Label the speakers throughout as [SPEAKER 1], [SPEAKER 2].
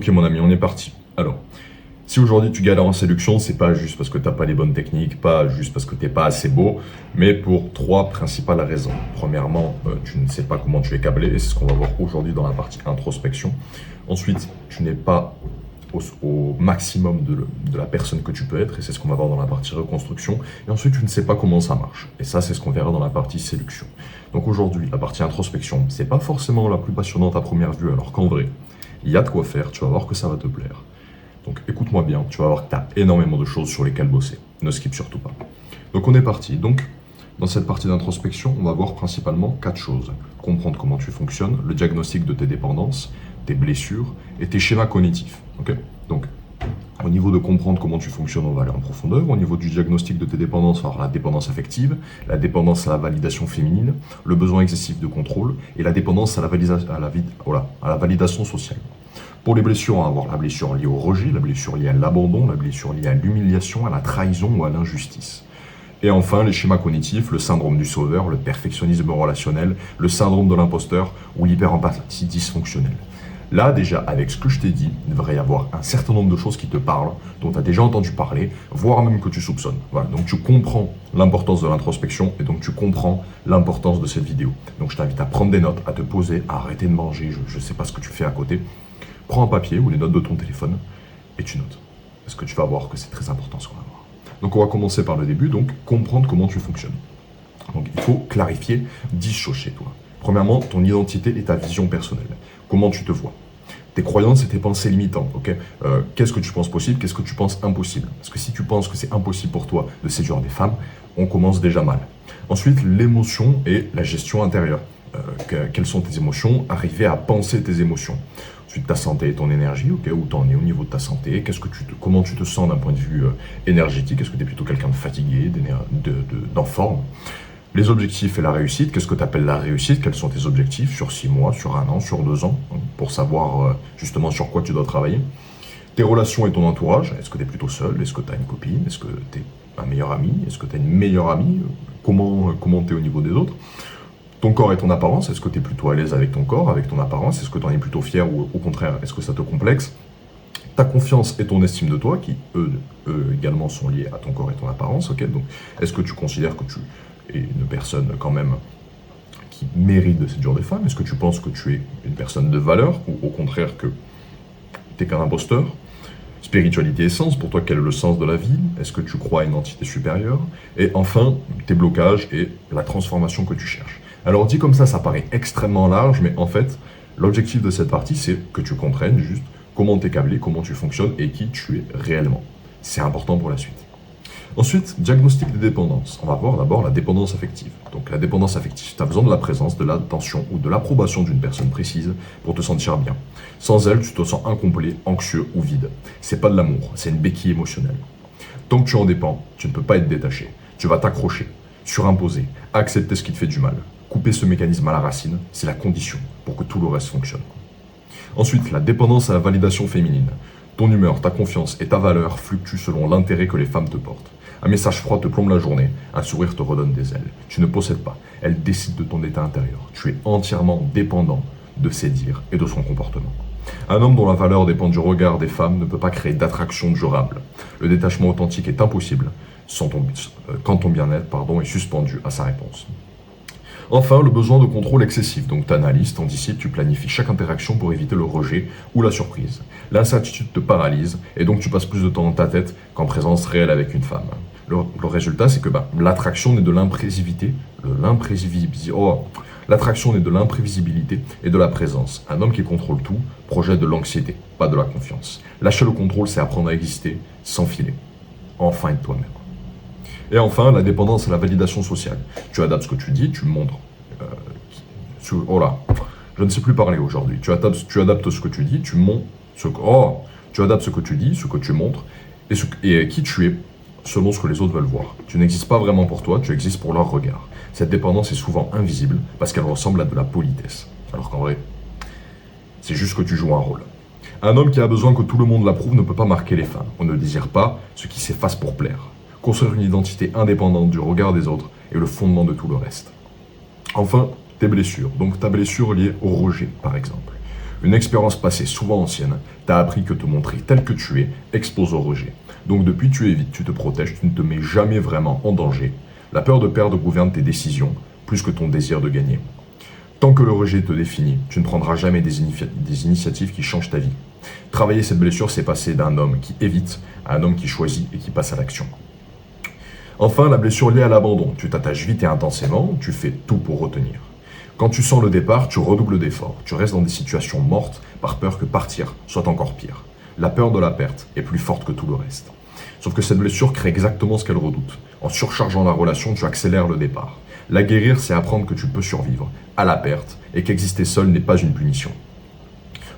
[SPEAKER 1] Ok mon ami, on est parti. Alors, si aujourd'hui tu galères en séduction, c'est pas juste parce que t'as pas les bonnes techniques, pas juste parce que t'es pas assez beau, mais pour trois principales raisons. Premièrement, tu ne sais pas comment tu es câblé, et c'est ce qu'on va voir aujourd'hui dans la partie introspection. Ensuite, tu n'es pas au maximum de la personne que tu peux être, et c'est ce qu'on va voir dans la partie reconstruction. Et ensuite, tu ne sais pas comment ça marche, et ça, c'est ce qu'on verra dans la partie séduction. Donc aujourd'hui, la partie introspection, c'est pas forcément la plus passionnante à première vue, alors qu'en vrai, il y a de quoi faire, tu vas voir que ça va te plaire. Donc écoute-moi bien, tu vas voir que tu as énormément de choses sur lesquelles bosser. Ne skip surtout pas. Donc on est parti. Donc dans cette partie d'introspection, on va voir principalement quatre choses. Comprendre comment tu fonctionnes, le diagnostic de tes dépendances, tes blessures et tes schémas cognitifs. Ok. Donc au niveau de comprendre comment tu fonctionnes, on va aller en profondeur. Au niveau du diagnostic de tes dépendances, on va avoir la dépendance affective, la dépendance à la validation féminine, le besoin excessif de contrôle et la dépendance à la validation sociale. Pour les blessures, on va avoir la blessure liée au rejet, la blessure liée à l'abandon, la blessure liée à l'humiliation, à la trahison ou à l'injustice. Et enfin, les schémas cognitifs, le syndrome du sauveur, le perfectionnisme relationnel, le syndrome de l'imposteur ou l'hyperempathie dysfonctionnelle. Là, déjà, avec ce que je t'ai dit, il devrait y avoir un certain nombre de choses qui te parlent, dont tu as déjà entendu parler, voire même que tu soupçonnes. Voilà, donc tu comprends l'importance de l'introspection et donc tu comprends l'importance de cette vidéo. Donc je t'invite à prendre des notes, à te poser, à arrêter de manger, je ne sais pas ce que tu fais à côté. Prends un papier ou les notes de ton téléphone et tu notes. Parce que tu vas voir que c'est très important ce qu'on va voir. Donc on va commencer par le début, donc comprendre comment tu fonctionnes. Donc il faut clarifier 10 choses chez toi. Premièrement, ton identité et ta vision personnelle. Comment tu te vois. Tes croyances et tes pensées limitantes, ok. Qu'est-ce que tu penses possible, qu'est-ce que tu penses impossible. Parce que si tu penses que c'est impossible pour toi de séduire des femmes, on commence déjà mal. Ensuite, l'émotion et la gestion intérieure. Quelles sont tes émotions, arriver à penser tes émotions. Ensuite, ta santé et ton énergie, ok, où tu en es au niveau de ta santé, comment tu te sens d'un point de vue énergétique, est-ce que tu es plutôt quelqu'un de fatigué, d'en forme. Les objectifs et la réussite, qu'est-ce que tu appelles la réussite, quels sont tes objectifs sur 6 mois, sur 1 an, sur 2 ans, hein, pour savoir justement sur quoi tu dois travailler. Tes relations et ton entourage, est-ce que tu es plutôt seul, est-ce que tu as une copine, est-ce que tu es un meilleur ami, est-ce que tu as une meilleure amie, comment tu es au niveau des autres. Ton corps et ton apparence, est-ce que tu es plutôt à l'aise avec ton corps, avec ton apparence, est-ce que tu en es plutôt fier ou au contraire, est-ce que ça te complexe. Ta confiance et ton estime de toi, qui eux également sont liés à ton corps et ton apparence, ok. Donc est-ce que tu considères que tu es une personne quand même qui mérite de séduire des femmes? Est-ce que tu penses que tu es une personne de valeur ou au contraire que tu es qu'un imposteur? Spiritualité et sens, pour toi quel est le sens de la vie? Est-ce que tu crois à une entité supérieure? Et enfin, tes blocages et la transformation que tu cherches. Alors dit comme ça paraît extrêmement large, mais en fait, l'objectif de cette partie, c'est que tu comprennes juste comment t'es câblé, comment tu fonctionnes et qui tu es réellement. C'est important pour la suite. Ensuite, diagnostic des dépendances. On va voir d'abord la dépendance affective. Donc la dépendance affective, tu as besoin de la présence, de l'attention ou de l'approbation d'une personne précise pour te sentir bien. Sans elle, tu te sens incomplet, anxieux ou vide. C'est pas de l'amour, c'est une béquille émotionnelle. Tant que tu en dépends, tu ne peux pas être détaché. Tu vas t'accrocher, surimposer, accepter ce qui te fait du mal. Couper ce mécanisme à la racine, c'est la condition pour que tout le reste fonctionne. Ensuite, la dépendance à la validation féminine. Ton humeur, ta confiance et ta valeur fluctuent selon l'intérêt que les femmes te portent. Un message froid te plombe la journée, un sourire te redonne des ailes. Tu ne possèdes pas, elle décide de ton état intérieur. Tu es entièrement dépendant de ses dires et de son comportement. Un homme dont la valeur dépend du regard des femmes ne peut pas créer d'attraction durable. Le détachement authentique est impossible quand ton bien-être est suspendu à sa réponse. Enfin, le besoin de contrôle excessif. Donc tu analyses, t'anticipes, tu planifies chaque interaction pour éviter le rejet ou la surprise. L'incertitude te paralyse et donc tu passes plus de temps dans ta tête qu'en présence réelle avec une femme. Le résultat, c'est que l'attraction naît de l'imprévisibilité, l'attraction naît de l'imprévisibilité et de la présence. Un homme qui contrôle tout projette de l'anxiété, pas de la confiance. Lâcher le contrôle, c'est apprendre à exister sans filer. Enfin être toi-même. Et enfin, la dépendance à la validation sociale. Tu adaptes ce que tu dis, tu montres. Je ne sais plus parler aujourd'hui. Tu adaptes ce que tu dis, tu adaptes ce que tu dis, ce que tu montres, et qui tu es selon ce que les autres veulent voir. Tu n'existes pas vraiment pour toi, tu existes pour leur regard. Cette dépendance est souvent invisible parce qu'elle ressemble à de la politesse. Alors qu'en vrai, c'est juste que tu joues un rôle. Un homme qui a besoin que tout le monde l'approuve ne peut pas marquer les femmes. On ne désire pas ce qui s'efface pour plaire. Construire une identité indépendante du regard des autres est le fondement de tout le reste. Enfin, tes blessures. Donc ta blessure liée au rejet, par exemple. Une expérience passée, souvent ancienne, t'a appris que te montrer tel que tu es expose au rejet. Donc depuis, tu évites, tu te protèges, tu ne te mets jamais vraiment en danger. La peur de perdre gouverne tes décisions, plus que ton désir de gagner. Tant que le rejet te définit, tu ne prendras jamais des initiatives qui changent ta vie. Travailler cette blessure, c'est passer d'un homme qui évite à un homme qui choisit et qui passe à l'action. Enfin, la blessure liée à l'abandon. Tu t'attaches vite et intensément, tu fais tout pour retenir. Quand tu sens le départ, tu redoubles d'efforts. Tu restes dans des situations mortes par peur que partir soit encore pire. La peur de la perte est plus forte que tout le reste. Sauf que cette blessure crée exactement ce qu'elle redoute. En surchargeant la relation, tu accélères le départ. La guérir, c'est apprendre que tu peux survivre à la perte et qu'exister seul n'est pas une punition.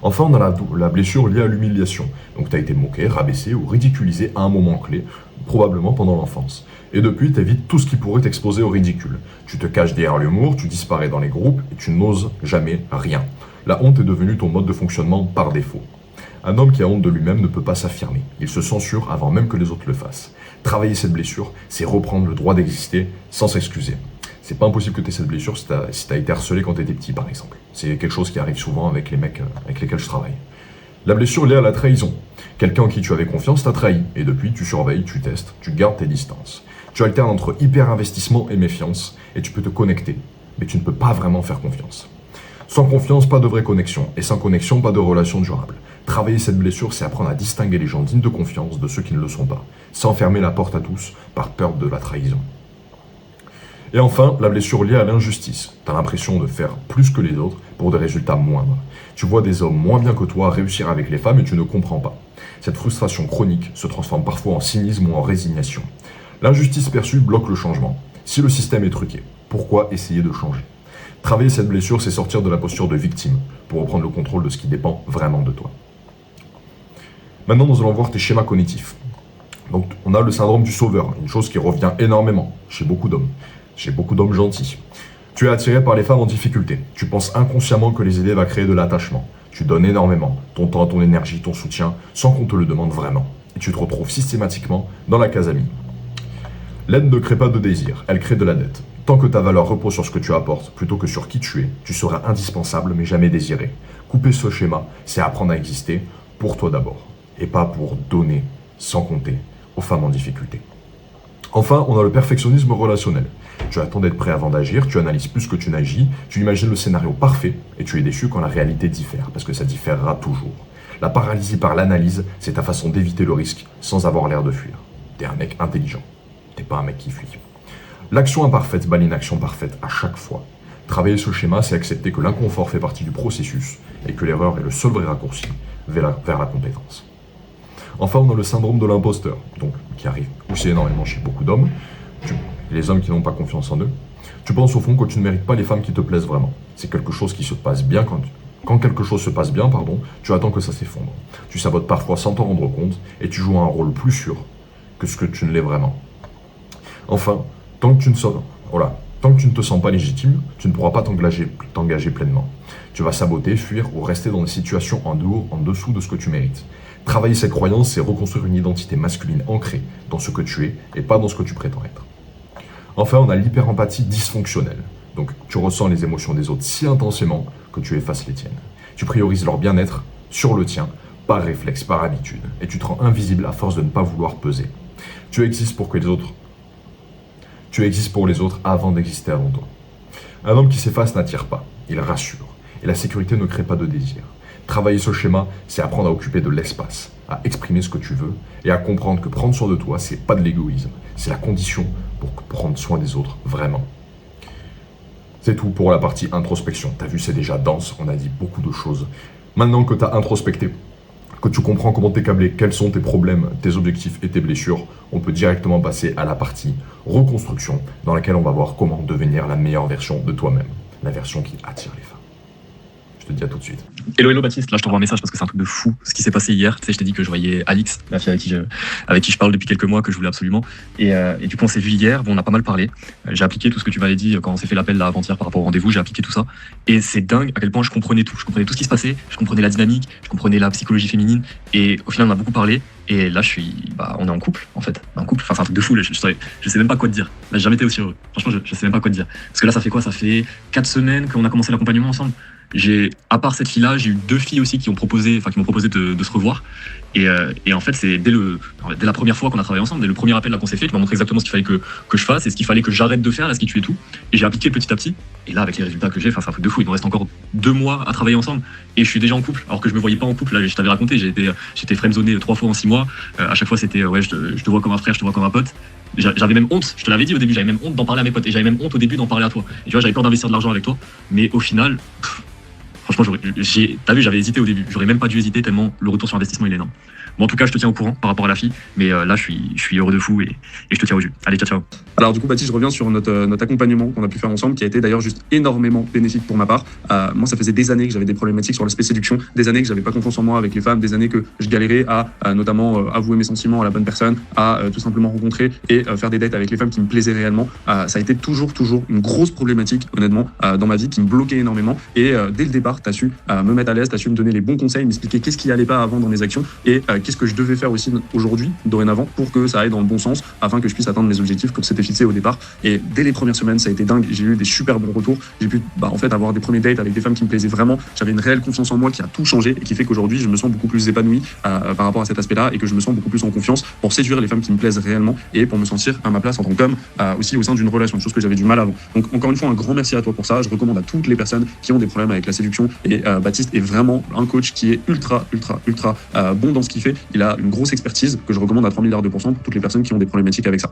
[SPEAKER 1] Enfin, on a la blessure liée à l'humiliation. Donc tu as été moqué, rabaissé ou ridiculisé à un moment clé, probablement pendant l'enfance. Et depuis, tu évites tout ce qui pourrait t'exposer au ridicule. Tu te caches derrière l'humour, tu disparais dans les groupes et tu n'oses jamais rien. La honte est devenue ton mode de fonctionnement par défaut. Un homme qui a honte de lui-même ne peut pas s'affirmer. Il se censure avant même que les autres le fassent. Travailler cette blessure, c'est reprendre le droit d'exister sans s'excuser. C'est pas impossible que tu aies cette blessure si t'as été harcelé quand tu étais petit, par exemple. C'est quelque chose qui arrive souvent avec les mecs avec lesquels je travaille. La blessure liée à la trahison. Quelqu'un en qui tu avais confiance t'a trahi. Et depuis, tu surveilles, tu testes, tu gardes tes distances. Tu alternes entre hyper-investissement et méfiance. Et tu peux te connecter. Mais tu ne peux pas vraiment faire confiance. Sans confiance, pas de vraie connexion. Et sans connexion, pas de relation durable. Travailler cette blessure, c'est apprendre à distinguer les gens dignes de confiance de ceux qui ne le sont pas. Sans fermer la porte à tous par peur de la trahison. Et enfin, la blessure liée à l'injustice. Tu as l'impression de faire plus que les autres pour des résultats moindres. Tu vois des hommes moins bien que toi réussir avec les femmes et tu ne comprends pas. Cette frustration chronique se transforme parfois en cynisme ou en résignation. L'injustice perçue bloque le changement. Si le système est truqué, pourquoi essayer de changer? Travailler cette blessure, c'est sortir de la posture de victime pour reprendre le contrôle de ce qui dépend vraiment de toi. Maintenant, nous allons voir tes schémas cognitifs. Donc, on a le syndrome du sauveur, une chose qui revient énormément chez beaucoup d'hommes. Chez beaucoup d'hommes gentils. Tu es attiré par les femmes en difficulté. Tu penses inconsciemment que les aider va créer de l'attachement. Tu donnes énormément, ton temps, ton énergie, ton soutien, sans qu'on te le demande vraiment. Et tu te retrouves systématiquement dans la case amie. L'aide ne crée pas de désir, elle crée de la dette. Tant que ta valeur repose sur ce que tu apportes, plutôt que sur qui tu es, tu seras indispensable mais jamais désiré. Couper ce schéma, c'est apprendre à exister pour toi d'abord. Et pas pour donner, sans compter, aux femmes en difficulté. Enfin, on a le perfectionnisme relationnel. Tu attends d'être prêt avant d'agir, tu analyses plus que tu n'agis, tu imagines le scénario parfait et tu es déçu quand la réalité diffère, parce que ça différera toujours. La paralysie par l'analyse, c'est ta façon d'éviter le risque sans avoir l'air de fuir. T'es un mec intelligent, t'es pas un mec qui fuit. L'action imparfaite bat l'inaction parfaite à chaque fois. Travailler ce schéma, c'est accepter que l'inconfort fait partie du processus et que l'erreur est le seul vrai raccourci vers la compétence. Enfin, on a le syndrome de l'imposteur, donc qui arrive aussi énormément chez beaucoup d'hommes. Les hommes qui n'ont pas confiance en eux. Tu penses au fond que tu ne mérites pas les femmes qui te plaisent vraiment. C'est quelque chose qui se passe bien quand quelque chose se passe bien, tu attends que ça s'effondre. Tu sabotes parfois sans t'en rendre compte et tu joues un rôle plus sûr que ce que tu ne l'es vraiment. Enfin, tant que tu ne te sens pas légitime, tu ne pourras pas t'engager pleinement. Tu vas saboter, fuir ou rester dans des situations en dessous de ce que tu mérites. Travailler cette croyance, c'est reconstruire une identité masculine ancrée dans ce que tu es et pas dans ce que tu prétends être. Enfin, on a l'hyper-empathie dysfonctionnelle. Donc, tu ressens les émotions des autres si intensément que tu effaces les tiennes. Tu priorises leur bien-être sur le tien, par réflexe, par habitude. Et tu te rends invisible à force de ne pas vouloir peser. Tu existes pour les autres avant d'exister avant toi. Un homme qui s'efface n'attire pas, il rassure. Et la sécurité ne crée pas de désir. Travailler ce schéma, c'est apprendre à occuper de l'espace, à exprimer ce que tu veux et à comprendre que prendre soin de toi, c'est pas de l'égoïsme. C'est la condition pour prendre soin des autres, vraiment. C'est tout pour la partie introspection. T'as vu, c'est déjà dense, on a dit beaucoup de choses. Maintenant que t'as introspecté, que tu comprends comment t'es câblé, quels sont tes problèmes, tes objectifs et tes blessures, on peut directement passer à la partie reconstruction, dans laquelle on va voir comment devenir la meilleure version de toi-même, la version qui attire les femmes. Je te dis à tout de suite.
[SPEAKER 2] Hello Baptiste, là je t'envoie un message parce que c'est un truc de fou ce qui s'est passé hier. Tu sais, je t'ai dit que je voyais Alix, la fille avec qui je parle depuis quelques mois, que je voulais absolument. Et du coup on s'est vu hier, bon, on a pas mal parlé. J'ai appliqué tout ce que tu m'avais dit quand on s'est fait l'appel là avant-hier par rapport au rendez-vous, j'ai appliqué tout ça. Et c'est dingue à quel point je comprenais tout. Je comprenais tout ce qui se passait, je comprenais la dynamique, je comprenais la psychologie féminine. Et au final on a beaucoup parlé. Et là on est en couple en fait. En couple, enfin c'est un truc de fou, je sais même pas quoi te dire. Là j'ai jamais été aussi heureux. Franchement je sais même pas quoi te dire. Parce que là ça fait quoi? Ça fait 4 semaines qu'on a commencé l'accompagnement ensemble. À part cette fille-là, j'ai eu 2 filles aussi qui m'ont proposé de se revoir. Et en fait, c'est dès la première fois qu'on a travaillé ensemble, dès le premier appel là qu'on s'est fait, tu m'as montré exactement ce qu'il fallait que je fasse et ce qu'il fallait que j'arrête de faire, là, ce qui tuait tout. Et j'ai appliqué petit à petit. Et là, avec les résultats que j'ai, c'est un truc de fou. Il me reste encore 2 mois à travailler ensemble et je suis déjà en couple. Alors que je me voyais pas en couple. Là, je t'avais raconté, j'étais friendzoné 3 fois en 6 mois. À chaque fois, c'était ouais, je te vois comme un frère, je te vois comme un pote. J'avais même honte, je te l'avais dit au début, j'avais même honte d'en parler à mes potes et j'avais même honte au début d'en parler à toi. Et tu vois, j'avais peur d'investir de l'argent avec toi, mais au final, franchement, t'as vu, j'avais hésité au début. J'aurais même pas dû hésiter tellement le retour sur investissement il est énorme. Bon, en tout cas, je te tiens au courant par rapport à la fille, mais là, je suis heureux de fou et je te tiens au jus. Allez, ciao, ciao.
[SPEAKER 3] Alors du coup, Baptiste, je reviens sur notre accompagnement qu'on a pu faire ensemble, qui a été d'ailleurs juste énormément bénéfique pour ma part. Moi, ça faisait des années que j'avais des problématiques sur l'aspect séduction, des années que j'avais pas confiance en moi avec les femmes, des années que je galérais à notamment avouer mes sentiments à la bonne personne, à tout simplement rencontrer et faire des dates avec les femmes qui me plaisaient réellement. Ça a été toujours une grosse problématique, honnêtement, dans ma vie, qui me bloquait énormément. Et dès le départ, tu as su me mettre à l'aise, tu as su me donner les bons conseils, m'expliquer qu'est-ce qui allait pas avant dans mes actions et qu'est-ce que je devais faire aussi aujourd'hui, dorénavant, pour que ça aille dans le bon sens, afin que je puisse atteindre mes objectifs qu'on s'était fixés au départ. Et dès les premières semaines, ça a été dingue. J'ai eu des super bons retours. J'ai pu en fait avoir des premiers dates avec des femmes qui me plaisaient vraiment. J'avais une réelle confiance en moi qui a tout changé et qui fait qu'aujourd'hui, je me sens beaucoup plus épanoui par rapport à cet aspect-là et que je me sens beaucoup plus en confiance pour séduire les femmes qui me plaisent réellement et pour me sentir à ma place en tant qu'homme aussi au sein d'une relation, chose que j'avais du mal avant. Donc encore une fois, un grand merci à toi pour ça. Je recommande à toutes les personnes qui ont des problèmes avec la séduction et Baptiste est vraiment un coach qui est ultra bon dans ce qu'il fait. Il a une grosse expertise que je recommande à 3 milliards de % pour toutes les personnes qui ont des problématiques avec ça.